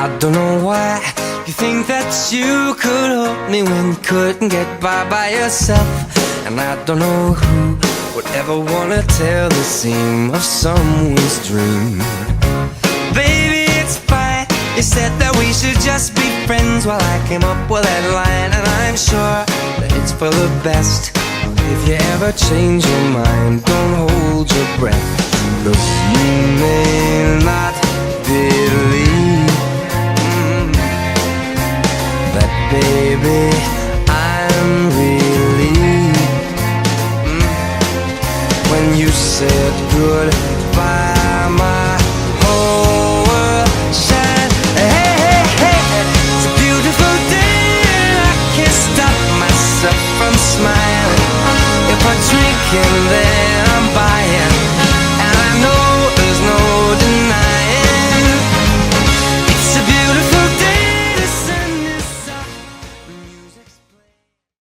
I don't know why you think that you could help me when you couldn't get by yourself. And I don't know who would ever wanna tell the seam of someone's dream. Baby, it's fine. You said that we should just be friends while I came up with that line. And I'm sure that it's for the best. If you ever change your mind, don't hold your breath. Look, you may not be